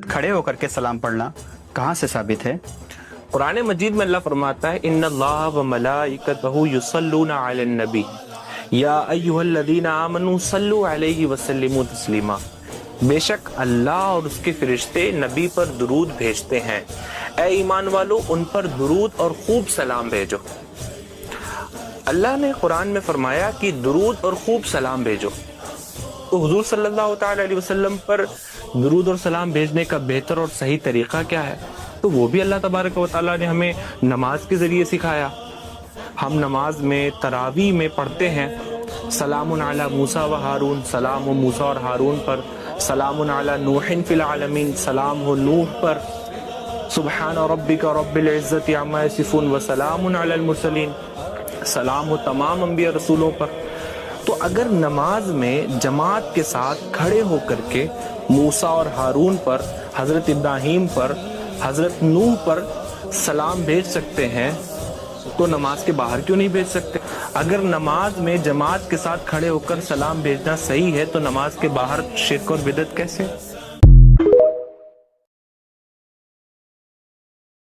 کھڑے ہو کر کے سلام پڑھنا کہاں سے ثابت ہے؟ قرآن مجید میں اللہ فرماتا ہے ان اللہ و ملائکتہ یصلون علی النبی یا ایھا الذین آمنوا صلوا علیہ وسلموا تسلیما، بے شک اللہ اور اس کے فرشتے نبی پر درود بھیجتے ہیں، اے ایمان والو ان پر درود اور خوب سلام بھیجو۔ اللہ نے قرآن میں فرمایا کہ درود اور خوب سلام بھیجو، تو حضور صلی اللہ تعالی علیہ وسلم پر درود اور سلام بھیجنے کا بہتر اور صحیح طریقہ کیا ہے؟ تو وہ بھی اللہ تبارک و تعالیٰ نے ہمیں نماز کے ذریعے سکھایا۔ ہم نماز میں تراویح میں پڑھتے ہیں سلام علی موسیٰ و ہارون، سلام ہو موسیٰ اور ہارون پر، سلام علی نوح فی العالمین، سلام ہو نوح پر، سبحان ربک رب العزت عما یصفون و سلام علی المرسلین، سلام ہو تمام انبیاء رسولوں پر۔ تو اگر نماز میں جماعت کے ساتھ کھڑے ہو کر کے موسیٰ اور ہارون پر، حضرت ابراہیم پر، حضرت نوح پر سلام بھیج سکتے ہیں تو نماز کے باہر کیوں نہیں بھیج سکتے؟ اگر نماز میں جماعت کے ساتھ کھڑے ہو کر سلام بھیجنا صحیح ہے تو نماز کے باہر شرک اور بدعت کیسے؟